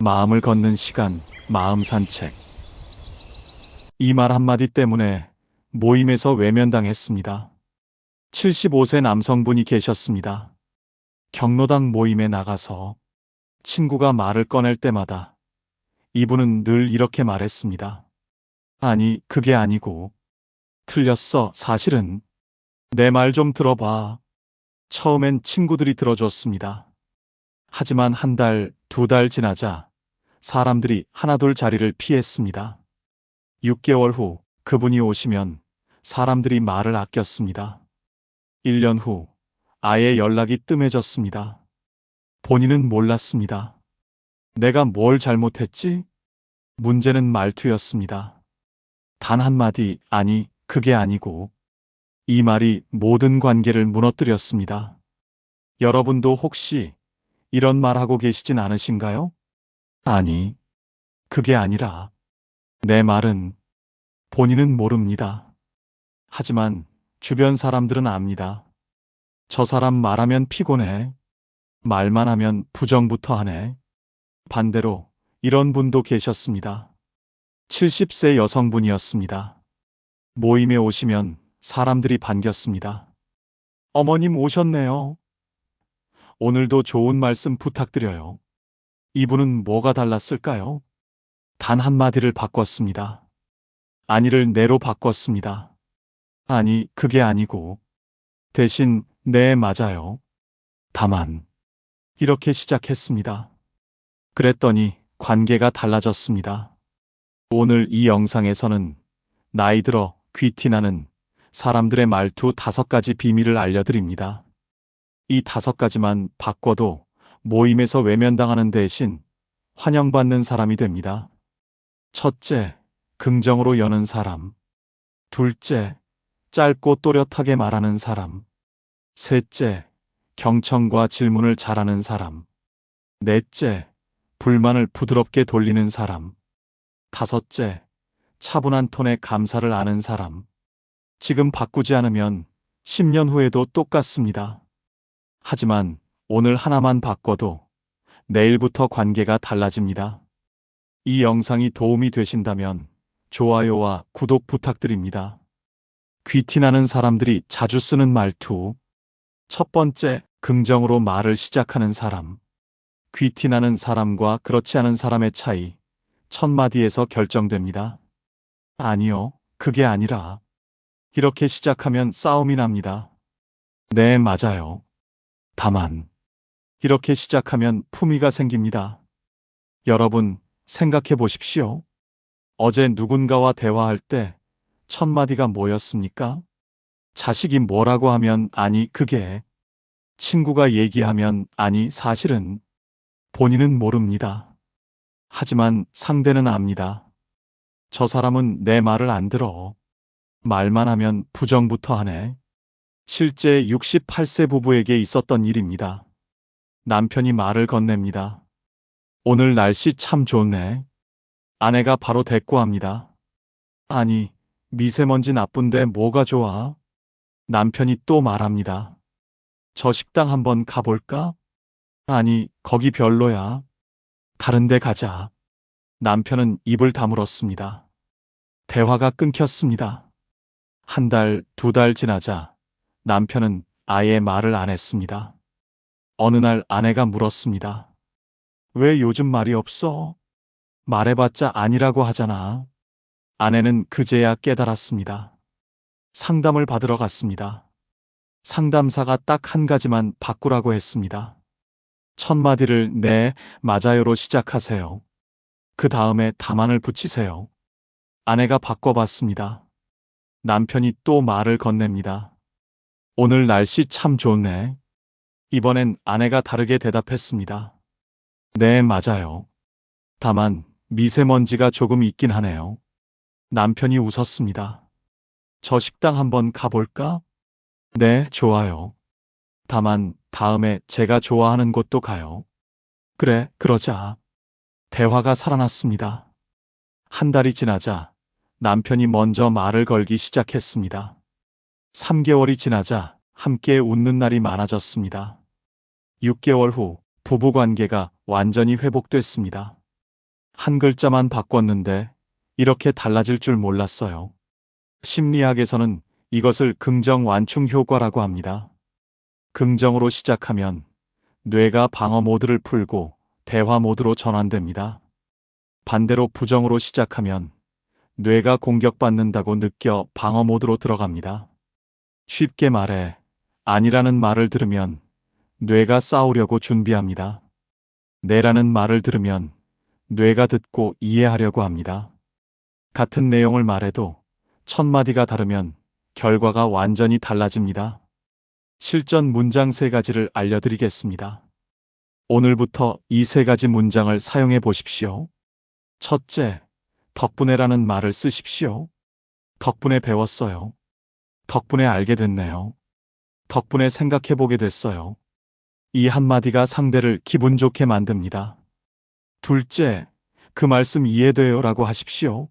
마음을 걷는 시간, 마음 산책. 이 말 한마디 때문에 모임에서 외면당했습니다. 75세 남성분이 계셨습니다. 경로당 모임에 나가서 친구가 말을 꺼낼 때마다 이분은 늘 이렇게 말했습니다. 아니, 그게 아니고. 틀렸어, 사실은. 내 말 좀 들어봐. 처음엔 친구들이 들어줬습니다. 하지만 한 달, 두 달 지나자 사람들이 하나둘 자리를 피했습니다. 6개월 후 그분이 오시면 사람들이 말을 아꼈습니다. 1년 후 아예 연락이 뜸해졌습니다. 본인은 몰랐습니다. 내가 뭘 잘못했지? 문제는 말투였습니다. 단 한마디, 아니, 그게 아니고. 이 말이 모든 관계를 무너뜨렸습니다. 여러분도 혹시 이런 말 하고 계시진 않으신가요? 아니, 그게 아니라. 내 말은. 본인은 모릅니다. 하지만 주변 사람들은 압니다. 저 사람 말하면 피곤해. 말만 하면 부정부터 하네. 반대로 이런 분도 계셨습니다. 70세 여성분이었습니다. 모임에 오시면 사람들이 반겼습니다. 어머님 오셨네요. 오늘도 좋은 말씀 부탁드려요. 이분은 뭐가 달랐을까요? 단 한마디를 바꿨습니다. 아니를 네로 바꿨습니다. 아니, 그게 아니고. 대신, 네, 맞아요. 다만. 이렇게 시작했습니다. 그랬더니 관계가 달라졌습니다. 오늘 이 영상에서는 나이 들어 귀티나는 사람들의 말투 5가지 비밀을 알려드립니다. 이 5가지만 바꿔도 모임에서 외면당하는 대신 환영받는 사람이 됩니다. 첫째, 긍정으로 여는 사람. 둘째, 짧고 또렷하게 말하는 사람. 셋째, 경청과 질문을 잘하는 사람. 넷째, 불만을 부드럽게 돌리는 사람. 다섯째, 차분한 톤의 감사를 아는 사람. 지금 바꾸지 않으면 10년 후에도 똑같습니다. 하지만 오늘 하나만 바꿔도 내일부터 관계가 달라집니다. 이 영상이 도움이 되신다면 좋아요와 구독 부탁드립니다. 귀티나는 사람들이 자주 쓰는 말투. 첫 번째, 긍정으로 말을 시작하는 사람. 귀티나는 사람과 그렇지 않은 사람의 차이, 첫 마디에서 결정됩니다. 아니요, 그게 아니라. 이렇게 시작하면 싸움이 납니다. 네, 맞아요. 다만, 이렇게 시작하면 품위가 생깁니다. 여러분, 생각해 보십시오. 어제 누군가와 대화할 때 첫 마디가 뭐였습니까? 자식이 뭐라고 하면 아니, 그게. 친구가 얘기하면 아니, 사실은. 본인은 모릅니다. 하지만 상대는 압니다. 저 사람은 내 말을 안 들어. 말만 하면 부정부터 하네. 실제 68세 부부에게 있었던 일입니다. 남편이 말을 건넵니다. 오늘 날씨 참 좋네. 아내가 바로 대꾸합니다. 아니, 미세먼지 나쁜데 뭐가 좋아? 남편이 또 말합니다. 저 식당 한번 가볼까? 아니, 거기 별로야. 다른 데 가자. 남편은 입을 다물었습니다. 대화가 끊겼습니다. 한 달, 두 달 지나자 남편은 아예 말을 안 했습니다. 어느 날 아내가 물었습니다. 왜 요즘 말이 없어? 말해봤자 아니라고 하잖아. 아내는 그제야 깨달았습니다. 상담을 받으러 갔습니다. 상담사가 딱 한 가지만 바꾸라고 했습니다. 첫 마디를 네, 맞아요로 시작하세요. 그 다음에 다만을 붙이세요. 아내가 바꿔봤습니다. 남편이 또 말을 건넵니다. 오늘 날씨 참 좋네. 이번엔 아내가 다르게 대답했습니다. 네, 맞아요. 다만 미세먼지가 조금 있긴 하네요. 남편이 웃었습니다. 저 식당 한번 가볼까? 네, 좋아요. 다만 다음에 제가 좋아하는 곳도 가요. 그래, 그러자. 대화가 살아났습니다. 한 달이 지나자 남편이 먼저 말을 걸기 시작했습니다. 3개월이 지나자 함께 웃는 날이 많아졌습니다. 6개월 후 부부 관계가 완전히 회복됐습니다. 한 글자만 바꿨는데 이렇게 달라질 줄 몰랐어요. 심리학에서는 이것을 긍정 완충 효과라고 합니다. 긍정으로 시작하면 뇌가 방어 모드를 풀고 대화 모드로 전환됩니다. 반대로 부정으로 시작하면 뇌가 공격받는다고 느껴 방어 모드로 들어갑니다. 쉽게 말해, 아니라는 말을 들으면 뇌가 싸우려고 준비합니다. 네라는 말을 들으면 뇌가 듣고 이해하려고 합니다. 같은 내용을 말해도 첫 마디가 다르면 결과가 완전히 달라집니다. 실전 문장 3가지를 알려드리겠습니다. 오늘부터 이 3가지 문장을 사용해 보십시오. 첫째, 덕분에라는 말을 쓰십시오. 덕분에 배웠어요. 덕분에 알게 됐네요. 덕분에 생각해 보게 됐어요. 이 한마디가 상대를 기분 좋게 만듭니다. 둘째, 그 말씀 이해돼요 라고 하십시오.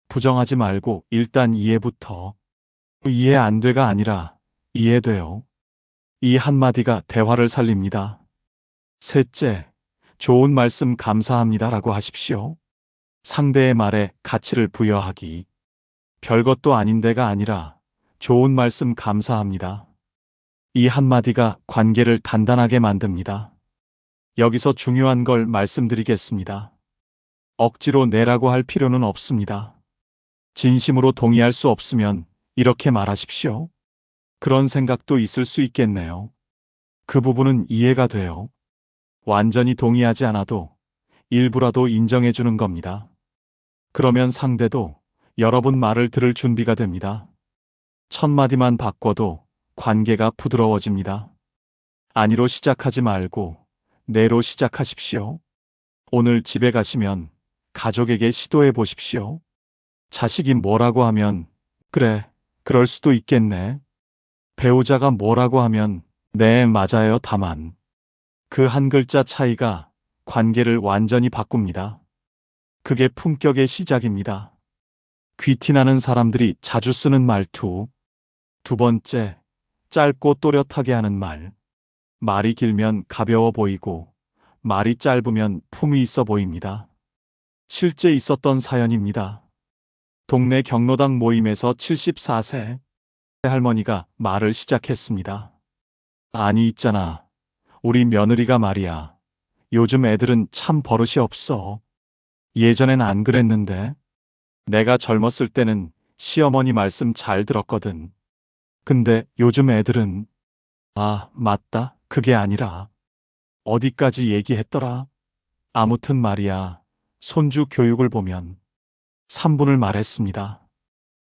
부정하지 말고 일단 이해부터. 이해 안 돼가 아니라 이해돼요. 이 한마디가 대화를 살립니다. 셋째, 좋은 말씀 감사합니다 라고 하십시오. 상대의 말에 가치를 부여하기. 별것도 아닌데가 아니라 좋은 말씀 감사합니다. 이 한마디가 관계를 단단하게 만듭니다. 여기서 중요한 걸 말씀드리겠습니다. 억지로 내라고 할 필요는 없습니다. 진심으로 동의할 수 없으면 이렇게 말하십시오. 그런 생각도 있을 수 있겠네요. 그 부분은 이해가 돼요. 완전히 동의하지 않아도 일부라도 인정해 주는 겁니다. 그러면 상대도 여러분 말을 들을 준비가 됩니다. 첫 마디만 바꿔도 관계가 부드러워집니다. 아니로 시작하지 말고 네로 시작하십시오. 오늘 집에 가시면 가족에게 시도해 보십시오. 자식이 뭐라고 하면 그래, 그럴 수도 있겠네. 배우자가 뭐라고 하면 네, 맞아요. 다만 그 한 글자 차이가 관계를 완전히 바꿉니다. 그게 품격의 시작입니다. 귀티나는 사람들이 자주 쓰는 말투. 두 번째, 짧고 또렷하게 하는 말. 말이 길면 가벼워 보이고 말이 짧으면 품이 있어 보입니다. 실제 있었던 사연입니다. 동네 경로당 모임에서 74세 할머니가 말을 시작했습니다. 아니 있잖아. 우리 며느리가 말이야. 요즘 애들은 참 버릇이 없어. 예전엔 안 그랬는데. 내가 젊었을 때는 시어머니 말씀 잘 들었거든. 근데 요즘 애들은 아, 맞다. 그게 아니라 어디까지 얘기했더라. 아무튼 말이야. 손주 교육을 보면 3분을 말했습니다.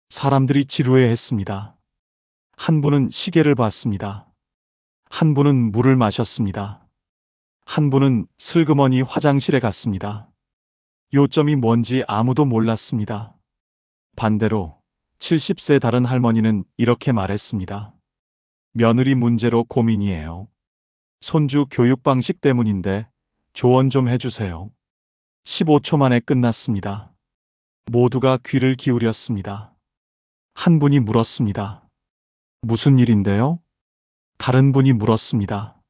사람들이 지루해했습니다. 한 분은 시계를 봤습니다. 한 분은 물을 마셨습니다. 한 분은 슬그머니 화장실에 갔습니다. 요점이 뭔지 아무도 몰랐습니다. 반대로 70세 다른 할머니는 이렇게 말했습니다. 며느리 문제로 고민이에요. 손주 교육 방식 때문인데 조언 좀 해주세요. 15초 만에 끝났습니다. 모두가 귀를 기울였습니다. 한 분이 물었습니다. 무슨 일인데요? 다른 분이 물었습니다.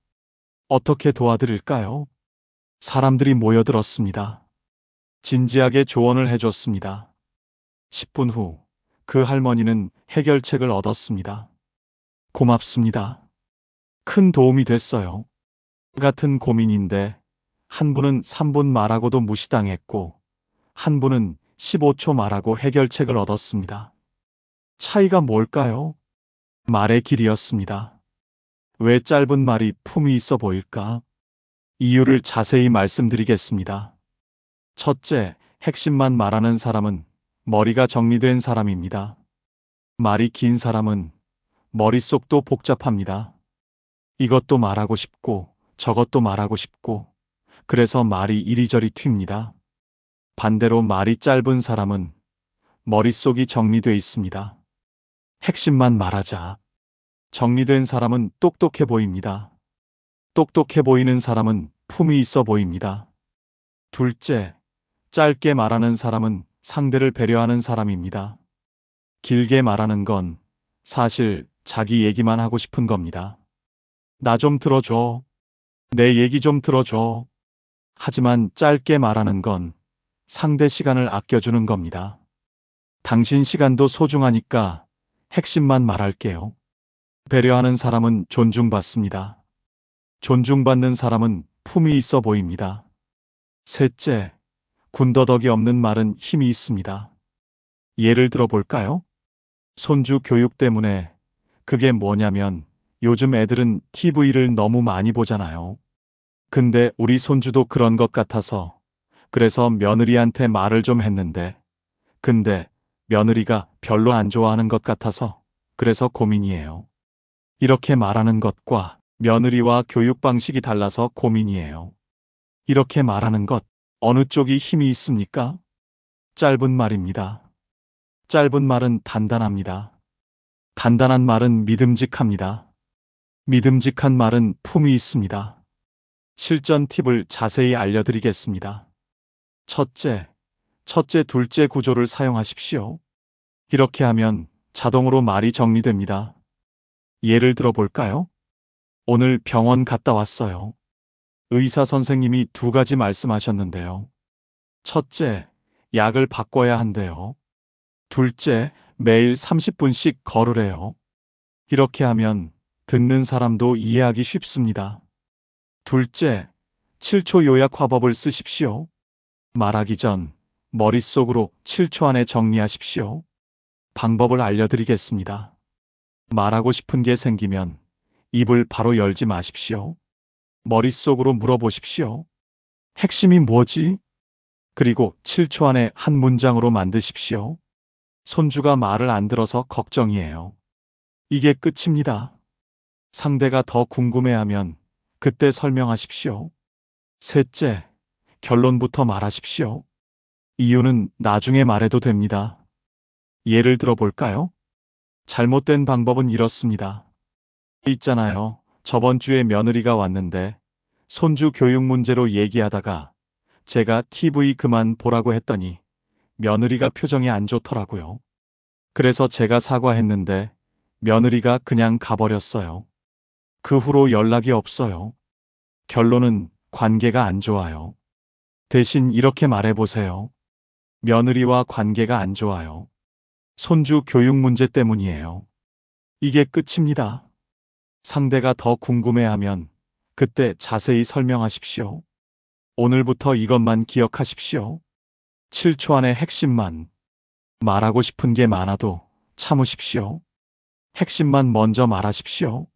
어떻게 도와드릴까요? 사람들이 모여들었습니다. 진지하게 조언을 해줬습니다. 10분 후 그 할머니는 해결책을 얻었습니다. 고맙습니다. 큰 도움이 됐어요. 같은 고민인데 한 분은 3분 말하고도 무시당했고 한 분은 15초 말하고 해결책을 얻었습니다. 차이가 뭘까요? 말의 길이었습니다. 왜 짧은 말이 품이 있어 보일까? 이유를 자세히 말씀드리겠습니다. 첫째, 핵심만 말하는 사람은 머리가 정리된 사람입니다. 말이 긴 사람은 머릿속도 복잡합니다. 이것도 말하고 싶고 저것도 말하고 싶고 그래서 말이 이리저리 튑니다. 반대로 말이 짧은 사람은 머릿속이 정리돼 있습니다. 핵심만 말하자. 정리된 사람은 똑똑해 보입니다. 똑똑해 보이는 사람은 품이 있어 보입니다. 둘째, 짧게 말하는 사람은 상대를 배려하는 사람입니다. 길게 말하는 건 사실 자기 얘기만 하고 싶은 겁니다. 나 좀 들어줘. 내 얘기 좀 들어줘. 하지만 짧게 말하는 건 상대 시간을 아껴주는 겁니다. 당신 시간도 소중하니까 핵심만 말할게요. 배려하는 사람은 존중받습니다. 존중받는 사람은 품이 있어 보입니다. 셋째, 군더더기 없는 말은 힘이 있습니다. 예를 들어 볼까요? 손주 교육 때문에. 그게 뭐냐면 요즘 애들은 TV를 너무 많이 보잖아요. 근데 우리 손주도 그런 것 같아서 그래서 며느리한테 말을 좀 했는데 근데 며느리가 별로 안 좋아하는 것 같아서 그래서 고민이에요. 이렇게 말하는 것과 며느리와 교육 방식이 달라서 고민이에요. 이렇게 말하는 것, 어느 쪽이 힘이 있습니까? 짧은 말입니다. 짧은 말은 단단합니다. 단단한 말은 믿음직합니다. 믿음직한 말은 품이 있습니다. 실전 팁을 자세히 알려드리겠습니다. 첫째, 둘째 구조를 사용하십시오. 이렇게 하면 자동으로 말이 정리됩니다. 예를 들어 볼까요? 오늘 병원 갔다 왔어요. 의사 선생님이 두 가지 말씀하셨는데요. 첫째, 약을 바꿔야 한대요. 둘째, 매일 30분씩 걸으래요. 이렇게 하면 듣는 사람도 이해하기 쉽습니다. 둘째, 7초 요약 화법을 쓰십시오. 말하기 전 머릿속으로 7초 안에 정리하십시오. 방법을 알려드리겠습니다. 말하고 싶은 게 생기면 입을 바로 열지 마십시오. 머릿속으로 물어보십시오. 핵심이 뭐지? 그리고 7초 안에 한 문장으로 만드십시오. 손주가 말을 안 들어서 걱정이에요. 이게 끝입니다. 상대가 더 궁금해하면 그때 설명하십시오. 셋째, 결론부터 말하십시오. 이유는 나중에 말해도 됩니다. 예를 들어 볼까요? 잘못된 방법은 이렇습니다. 있잖아요. 저번 주에 며느리가 왔는데 손주 교육 문제로 얘기하다가 제가 TV 그만 보라고 했더니 며느리가 표정이 안 좋더라고요. 그래서 제가 사과했는데 며느리가 그냥 가버렸어요. 그 후로 연락이 없어요. 결론은 관계가 안 좋아요. 대신 이렇게 말해보세요. 며느리와 관계가 안 좋아요. 손주 교육 문제 때문이에요. 이게 끝입니다. 상대가 더 궁금해하면 그때 자세히 설명하십시오. 오늘부터 이것만 기억하십시오. 7초 안에 핵심만. 말하고 싶은 게 많아도 참으십시오. 핵심만 먼저 말하십시오.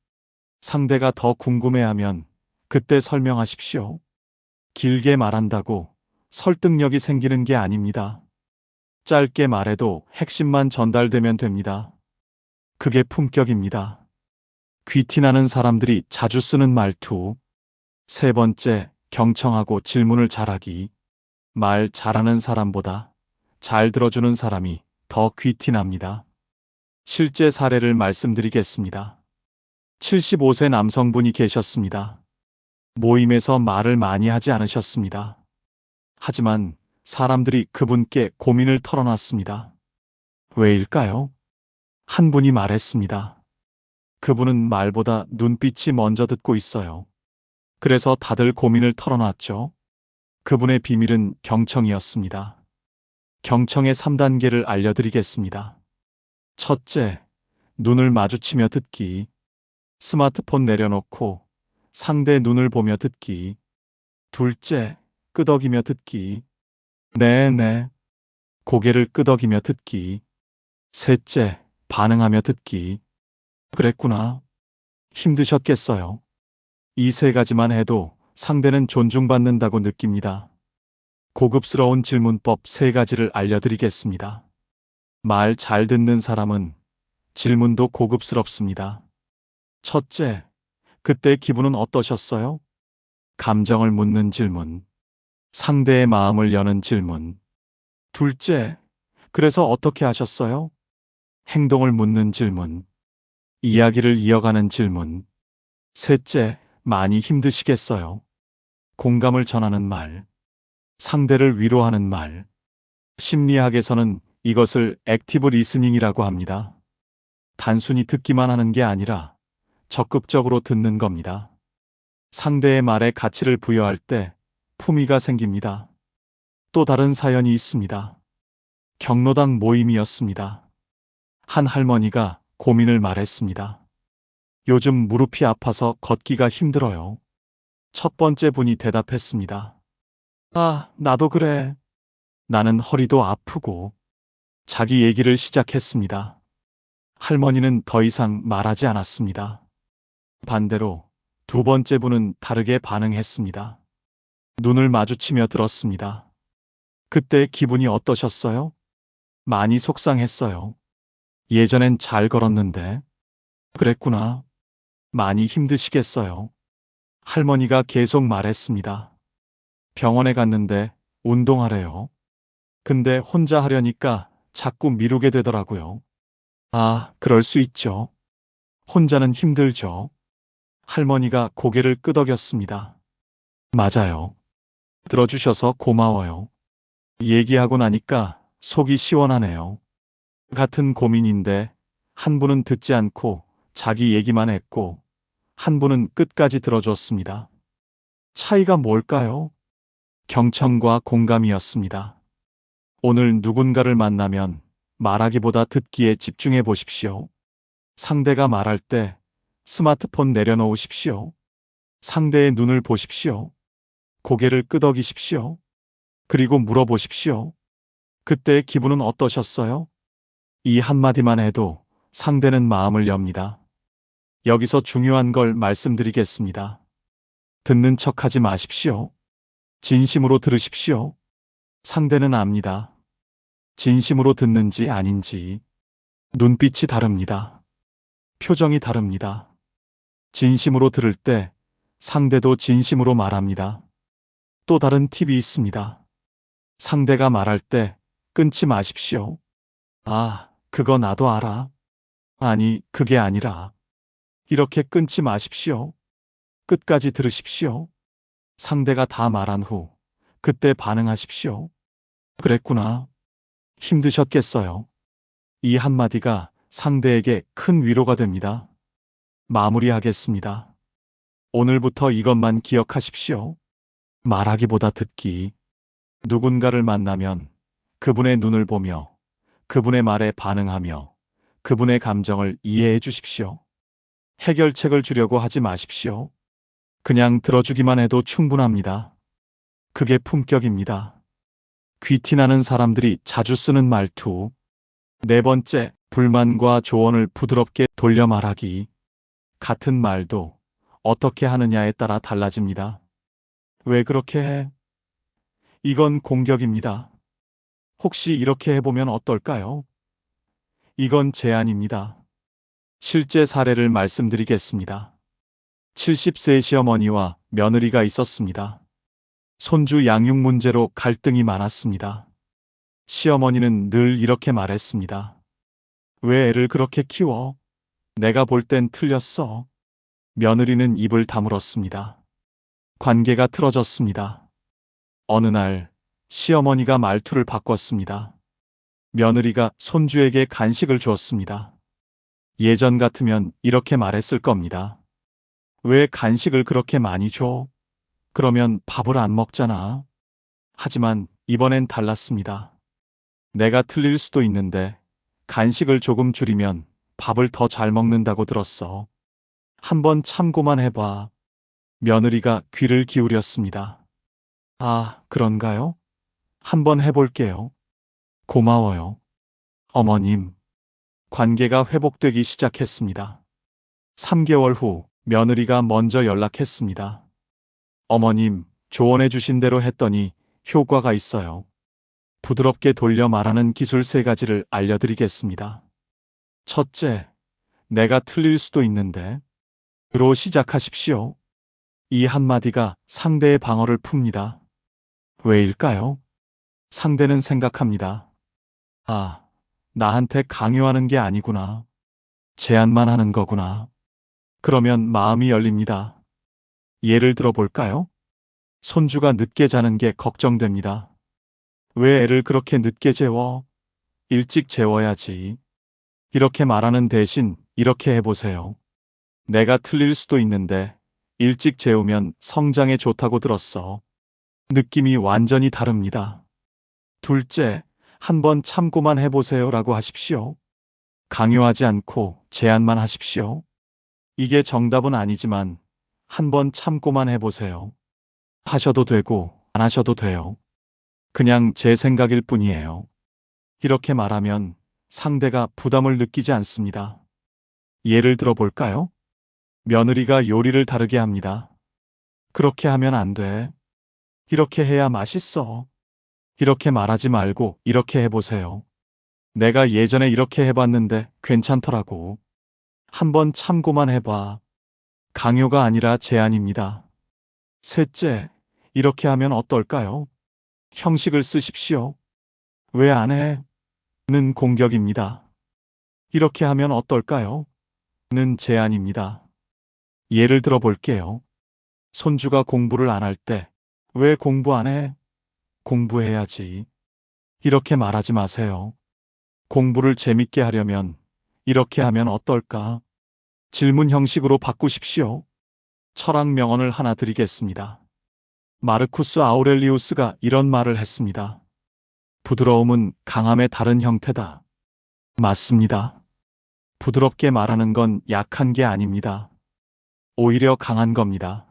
상대가 더 궁금해하면 그때 설명하십시오. 길게 말한다고 설득력이 생기는 게 아닙니다. 짧게 말해도 핵심만 전달되면 됩니다. 그게 품격입니다. 귀티나는 사람들이 자주 쓰는 말투. 세 번째, 경청하고 질문을 잘하기. 말 잘하는 사람보다 잘 들어주는 사람이 더 귀티납니다. 실제 사례를 말씀드리겠습니다. 75세 남성분이 계셨습니다. 모임에서 말을 많이 하지 않으셨습니다. 하지만 사람들이 그분께 고민을 털어놨습니다. 왜일까요? 한 분이 말했습니다. 그분은 말보다 눈빛이 먼저 듣고 있어요. 그래서 다들 고민을 털어놨죠. 그분의 비밀은 경청이었습니다. 경청의 3단계를 알려드리겠습니다. 첫째, 눈을 마주치며 듣기. 스마트폰 내려놓고 상대 눈을 보며 듣기. 둘째, 끄덕이며 듣기. 네. 고개를 끄덕이며 듣기. 셋째, 반응하며 듣기. 그랬구나. 힘드셨겠어요. 이 세 가지만 해도 상대는 존중받는다고 느낍니다. 고급스러운 질문법 3가지를 알려드리겠습니다. 말 잘 듣는 사람은 질문도 고급스럽습니다. 첫째, 그때 기분은 어떠셨어요? 감정을 묻는 질문. 상대의 마음을 여는 질문. 둘째, 그래서 어떻게 하셨어요? 행동을 묻는 질문. 이야기를 이어가는 질문. 셋째, 많이 힘드시겠어요? 공감을 전하는 말. 상대를 위로하는 말. 심리학에서는 이것을 액티브 리스닝이라고 합니다. 단순히 듣기만 하는 게 아니라 적극적으로 듣는 겁니다. 상대의 말에 가치를 부여할 때 품위가 생깁니다. 또 다른 사연이 있습니다. 경로당 모임이었습니다. 한 할머니가 고민을 말했습니다. 요즘 무릎이 아파서 걷기가 힘들어요. 첫 번째 분이 대답했습니다. 아, 나도 그래. 나는 허리도 아프고. 자기 얘기를 시작했습니다. 할머니는 더 이상 말하지 않았습니다. 반대로 두 번째 분은 다르게 반응했습니다. 눈을 마주치며 들었습니다. 그때 기분이 어떠셨어요? 많이 속상했어요. 예전엔 잘 걸었는데. 그랬구나. 많이 힘드시겠어요. 할머니가 계속 말했습니다. 병원에 갔는데 운동하래요. 근데 혼자 하려니까 자꾸 미루게 되더라고요. 아, 그럴 수 있죠. 혼자는 힘들죠. 할머니가 고개를 끄덕였습니다. 맞아요. 들어주셔서 고마워요. 얘기하고 나니까 속이 시원하네요. 같은 고민인데 한 분은 듣지 않고 자기 얘기만 했고 한 분은 끝까지 들어줬습니다. 차이가 뭘까요? 경청과 공감이었습니다. 오늘 누군가를 만나면 말하기보다 듣기에 집중해 보십시오. 상대가 말할 때 스마트폰 내려놓으십시오. 상대의 눈을 보십시오. 고개를 끄덕이십시오. 그리고 물어보십시오. 그때 기분은 어떠셨어요? 이 한마디만 해도 상대는 마음을 엽니다. 여기서 중요한 걸 말씀드리겠습니다. 듣는 척 하지 마십시오. 진심으로 들으십시오. 상대는 압니다. 진심으로 듣는지 아닌지. 눈빛이 다릅니다. 표정이 다릅니다. 진심으로 들을 때 상대도 진심으로 말합니다. 또 다른 팁이 있습니다. 상대가 말할 때 끊지 마십시오. 아, 그거 나도 알아. 아니, 그게 아니라. 이렇게 끊지 마십시오. 끝까지 들으십시오. 상대가 다 말한 후, 그때 반응하십시오. 그랬구나. 힘드셨겠어요. 이 한마디가 상대에게 큰 위로가 됩니다. 마무리하겠습니다. 오늘부터 이것만 기억하십시오. 말하기보다 듣기. 누군가를 만나면 그분의 눈을 보며 그분의 말에 반응하며 그분의 감정을 이해해 주십시오. 해결책을 주려고 하지 마십시오. 그냥 들어주기만 해도 충분합니다. 그게 품격입니다. 귀티나는 사람들이 자주 쓰는 말투. 네 번째, 불만과 조언을 부드럽게 돌려 말하기. 같은 말도 어떻게 하느냐에 따라 달라집니다. 왜 그렇게 해? 이건 공격입니다. 혹시 이렇게 해보면 어떨까요? 이건 제안입니다. 실제 사례를 말씀드리겠습니다. 70세 시어머니와 며느리가 있었습니다. 손주 양육 문제로 갈등이 많았습니다. 시어머니는 늘 이렇게 말했습니다. 왜 애를 그렇게 키워? 내가 볼 땐 틀렸어. 며느리는 입을 다물었습니다. 관계가 틀어졌습니다. 어느 날 시어머니가 말투를 바꿨습니다. 며느리가 손주에게 간식을 주었습니다. 예전 같으면 이렇게 말했을 겁니다. 왜 간식을 그렇게 많이 줘? 그러면 밥을 안 먹잖아. 하지만 이번엔 달랐습니다. 내가 틀릴 수도 있는데 간식을 조금 줄이면 밥을 더 잘 먹는다고 들었어. 한번 참고만 해봐. 며느리가 귀를 기울였습니다. 아, 그런가요? 한번 해볼게요. 고마워요. 어머님. 관계가 회복되기 시작했습니다. 3개월 후 며느리가 먼저 연락했습니다. 어머님, 조언해 주신 대로 했더니 효과가 있어요. 부드럽게 돌려 말하는 기술 3가지를 알려드리겠습니다. 첫째, 내가 틀릴 수도 있는데. 로 시작하십시오. 이 한마디가 상대의 방어를 풉니다. 왜일까요? 상대는 생각합니다. 아, 나한테 강요하는 게 아니구나. 제안만 하는 거구나. 그러면 마음이 열립니다. 예를 들어 볼까요? 손주가 늦게 자는 게 걱정됩니다. 왜 애를 그렇게 늦게 재워? 일찍 재워야지. 이렇게 말하는 대신 이렇게 해보세요. 내가 틀릴 수도 있는데 일찍 재우면 성장에 좋다고 들었어. 느낌이 완전히 다릅니다. 둘째, 한번 참고만 해보세요라고 하십시오. 강요하지 않고 제안만 하십시오. 이게 정답은 아니지만 한번 참고만 해보세요. 하셔도 되고 안 하셔도 돼요. 그냥 제 생각일 뿐이에요. 이렇게 말하면 상대가 부담을 느끼지 않습니다. 예를 들어 볼까요? 며느리가 요리를 다르게 합니다. 그렇게 하면 안 돼. 이렇게 해야 맛있어. 이렇게 말하지 말고 이렇게 해보세요. 내가 예전에 이렇게 해봤는데 괜찮더라고. 한번 참고만 해봐. 강요가 아니라 제안입니다. 셋째, 이렇게 하면 어떨까요? 형식을 쓰십시오. 왜 안 해? 는 공격입니다. 이렇게 하면 어떨까요? 는 제안입니다. 예를 들어 볼게요. 손주가 공부를 안 할 때, 왜 공부 안 해? 공부해야지. 이렇게 말하지 마세요. 공부를 재밌게 하려면 이렇게 하면 어떨까? 질문 형식으로 바꾸십시오. 철학 명언을 하나 드리겠습니다. 마르쿠스 아우렐리우스가 이런 말을 했습니다. 부드러움은 강함의 다른 형태다. 맞습니다. 부드럽게 말하는 건 약한 게 아닙니다. 오히려 강한 겁니다.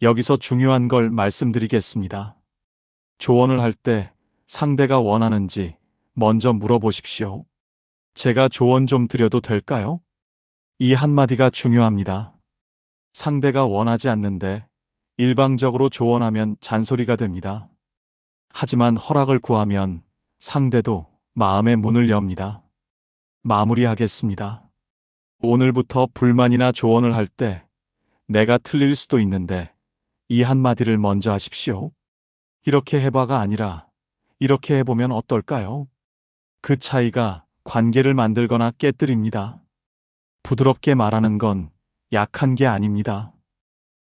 여기서 중요한 걸 말씀드리겠습니다. 조언을 할 때 상대가 원하는지 먼저 물어보십시오. 제가 조언 좀 드려도 될까요? 이 한마디가 중요합니다. 상대가 원하지 않는데 일방적으로 조언하면 잔소리가 됩니다. 하지만 허락을 구하면 상대도 마음의 문을 엽니다. 마무리하겠습니다. 오늘부터 불만이나 조언을 할 때 내가 틀릴 수도 있는데 이 한마디를 먼저 하십시오. 이렇게 해봐가 아니라 이렇게 해보면 어떨까요? 그 차이가 관계를 만들거나 깨뜨립니다. 부드럽게 말하는 건 약한 게 아닙니다.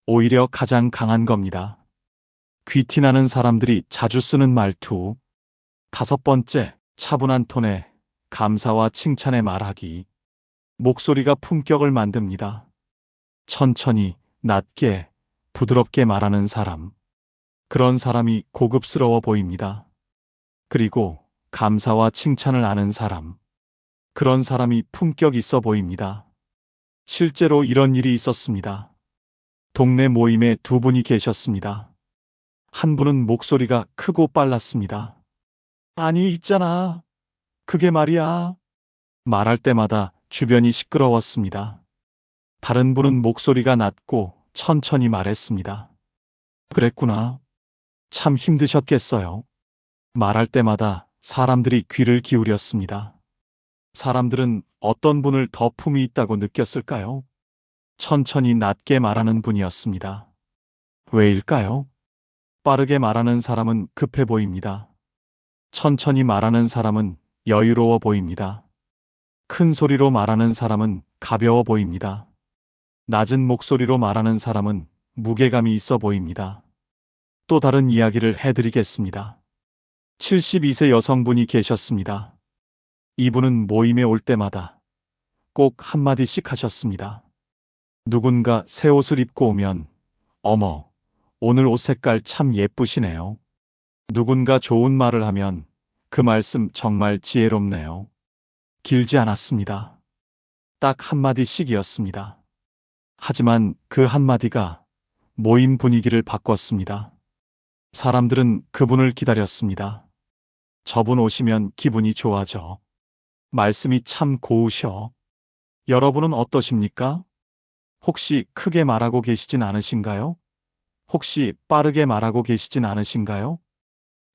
오히려 가장 강한 겁니다. 귀티나는 사람들이 자주 쓰는 말투. 다섯 번째, 차분한 톤에 감사와 칭찬의 말하기. 목소리가 품격을 만듭니다. 천천히, 낮게, 부드럽게 말하는 사람. 그런 사람이 고급스러워 보입니다. 그리고 감사와 칭찬을 아는 사람. 그런 사람이 품격 있어 보입니다. 실제로 이런 일이 있었습니다. 동네 모임에 두 분이 계셨습니다. 한 분은 목소리가 크고 빨랐습니다. 아니, 있잖아. 그게 말이야. 말할 때마다 주변이 시끄러웠습니다. 다른 분은 목소리가 낮고 천천히 말했습니다. 그랬구나. 참 힘드셨겠어요. 말할 때마다 사람들이 귀를 기울였습니다. 사람들은 어떤 분을 더 품이 있다고 느꼈을까요? 천천히 낮게 말하는 분이었습니다. 왜일까요? 빠르게 말하는 사람은 급해 보입니다. 천천히 말하는 사람은 여유로워 보입니다. 큰 소리로 말하는 사람은 가벼워 보입니다. 낮은 목소리로 말하는 사람은 무게감이 있어 보입니다. 또 다른 이야기를 해드리겠습니다. 72세 여성분이 계셨습니다. 이분은 모임에 올 때마다 꼭 한마디씩 하셨습니다. 누군가 새 옷을 입고 오면, 어머, 오늘 옷 색깔 참 예쁘시네요. 누군가 좋은 말을 하면 그 말씀 정말 지혜롭네요. 길지 않았습니다. 딱 한마디씩이었습니다. 하지만 그 한마디가 모임 분위기를 바꿨습니다. 사람들은 그분을 기다렸습니다. 저분 오시면 기분이 좋아져. 말씀이 참 고우셔. 여러분은 어떠십니까? 혹시 크게 말하고 계시진 않으신가요? 혹시 빠르게 말하고 계시진 않으신가요?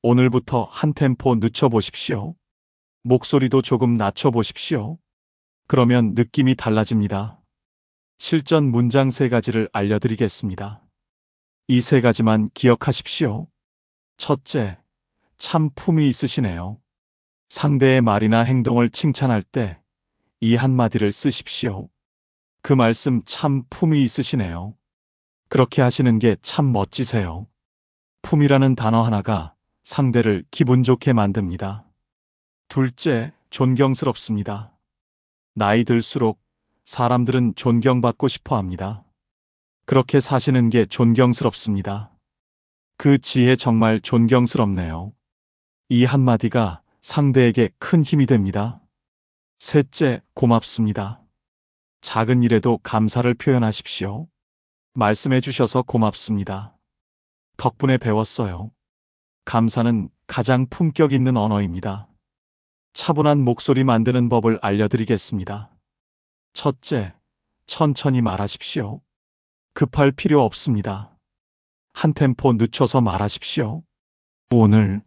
오늘부터 한 템포 늦춰보십시오. 목소리도 조금 낮춰보십시오. 그러면 느낌이 달라집니다. 실전 문장 3가지를 알려드리겠습니다. 이 3가지만 기억하십시오. 첫째, 참 품이 있으시네요. 상대의 말이나 행동을 칭찬할 때 이 한마디를 쓰십시오. 그 말씀 참 품이 있으시네요. 그렇게 하시는 게 참 멋지세요. 품이라는 단어 하나가 상대를 기분 좋게 만듭니다. 둘째, 존경스럽습니다. 나이 들수록 사람들은 존경받고 싶어 합니다. 그렇게 사시는 게 존경스럽습니다. 그 지혜 정말 존경스럽네요. 이 한마디가 상대에게 큰 힘이 됩니다. 셋째, 고맙습니다. 작은 일에도 감사를 표현하십시오. 말씀해 주셔서 고맙습니다. 덕분에 배웠어요. 감사는 가장 품격 있는 언어입니다. 차분한 목소리 만드는 법을 알려드리겠습니다. 첫째, 천천히 말하십시오. 급할 필요 없습니다. 한 템포 늦춰서 말하십시오. 오늘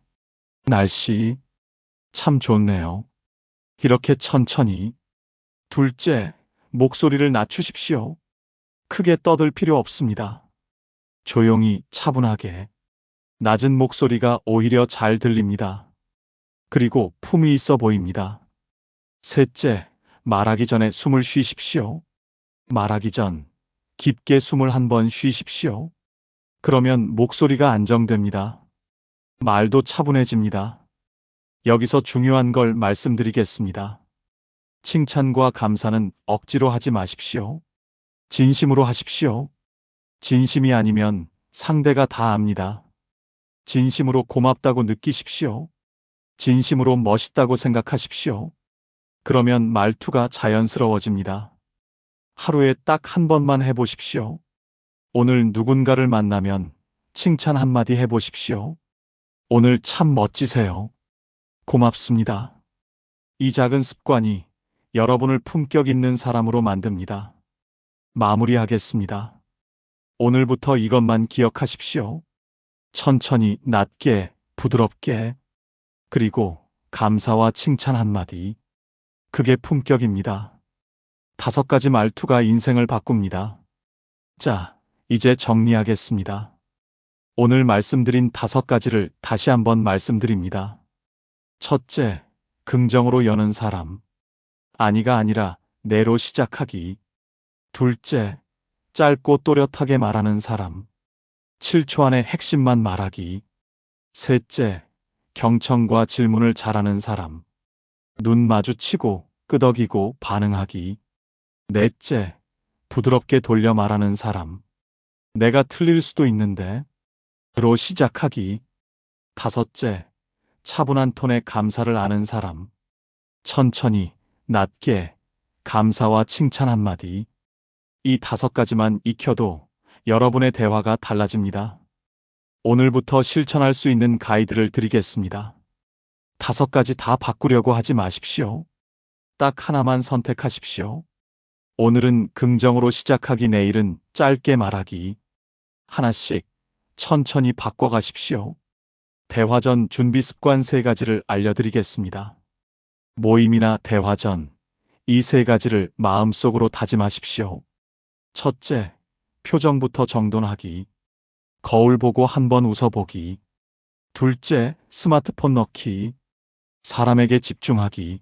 날씨 참 좋네요. 이렇게 천천히. 둘째, 목소리를 낮추십시오. 크게 떠들 필요 없습니다. 조용히 차분하게. 낮은 목소리가 오히려 잘 들립니다. 그리고 품이 있어 보입니다. 셋째, 말하기 전에 숨을 쉬십시오. 말하기 전 깊게 숨을 한 번 쉬십시오. 그러면 목소리가 안정됩니다. 말도 차분해집니다. 여기서 중요한 걸 말씀드리겠습니다. 칭찬과 감사는 억지로 하지 마십시오. 진심으로 하십시오. 진심이 아니면 상대가 다 압니다. 진심으로 고맙다고 느끼십시오. 진심으로 멋있다고 생각하십시오. 그러면 말투가 자연스러워집니다. 하루에 딱 한 번만 해보십시오. 오늘 누군가를 만나면 칭찬 한마디 해보십시오. 오늘 참 멋지세요. 고맙습니다. 이 작은 습관이 여러분을 품격 있는 사람으로 만듭니다. 마무리하겠습니다. 오늘부터 이것만 기억하십시오. 천천히, 낮게, 부드럽게, 그리고 감사와 칭찬 한마디. 그게 품격입니다. 5가지 말투가 인생을 바꿉니다. 자, 이제 정리하겠습니다. 오늘 말씀드린 5가지를 다시 한번 말씀드립니다. 첫째, 긍정으로 여는 사람. 아니가 아니라 내로 시작하기. 둘째, 짧고 또렷하게 말하는 사람. 7초 안에 핵심만 말하기. 셋째, 경청과 질문을 잘하는 사람. 눈 마주치고 끄덕이고 반응하기. 넷째, 부드럽게 돌려 말하는 사람. 내가 틀릴 수도 있는데 로 시작하기. 다섯째, 차분한 톤의 감사를 아는 사람. 천천히, 낮게, 감사와 칭찬 한마디. 이 5가지만 익혀도 여러분의 대화가 달라집니다. 오늘부터 실천할 수 있는 가이드를 드리겠습니다. 5가지 다 바꾸려고 하지 마십시오. 딱 하나만 선택하십시오. 오늘은 긍정으로 시작하기, 내일은 짧게 말하기. 하나씩 천천히 바꿔가십시오. 대화 전 준비 습관 3가지를 알려드리겠습니다. 모임이나 대화 전 이 3가지를 마음속으로 다짐하십시오. 첫째, 표정부터 정돈하기. 거울 보고 한번 웃어보기. 둘째, 스마트폰 넣기. 사람에게 집중하기.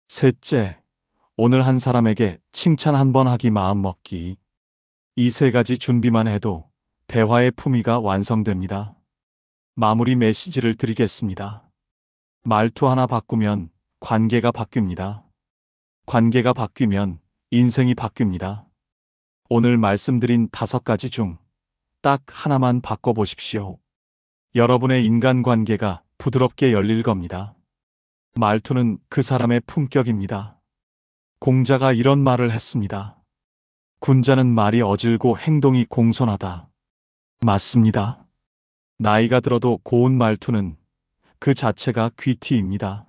셋째, 오늘 한 사람에게 칭찬 한번 하기, 마음 먹기. 이 3가지 준비만 해도 대화의 품위가 완성됩니다. 마무리 메시지를 드리겠습니다. 말투 하나 바꾸면 관계가 바뀝니다. 관계가 바뀌면 인생이 바뀝니다. 오늘 말씀드린 5가지 중 딱 하나만 바꿔보십시오. 여러분의 인간관계가 부드럽게 열릴 겁니다. 말투는 그 사람의 품격입니다. 공자가 이런 말을 했습니다. 군자는 말이 어질고 행동이 공손하다. 맞습니다. 나이가 들어도 고운 말투는 그 자체가 귀티입니다.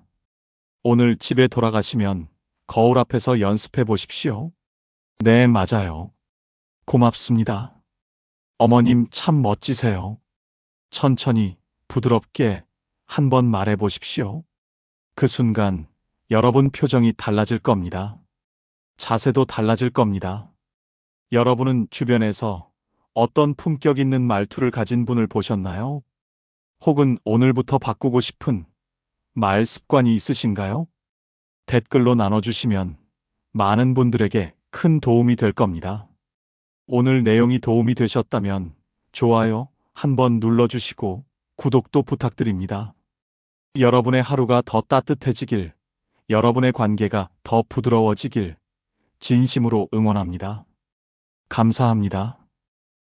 오늘 집에 돌아가시면 거울 앞에서 연습해 보십시오. 네, 맞아요. 고맙습니다. 어머님 참 멋지세요. 천천히, 부드럽게 한번 말해 보십시오. 그 순간 여러분 표정이 달라질 겁니다. 자세도 달라질 겁니다. 여러분은 주변에서 어떤 품격 있는 말투를 가진 분을 보셨나요? 혹은 오늘부터 바꾸고 싶은 말 습관이 있으신가요? 댓글로 나눠주시면 많은 분들에게 큰 도움이 될 겁니다. 오늘 내용이 도움이 되셨다면 좋아요 한번 눌러주시고 구독도 부탁드립니다. 여러분의 하루가 더 따뜻해지길, 여러분의 관계가 더 부드러워지길 진심으로 응원합니다. 감사합니다.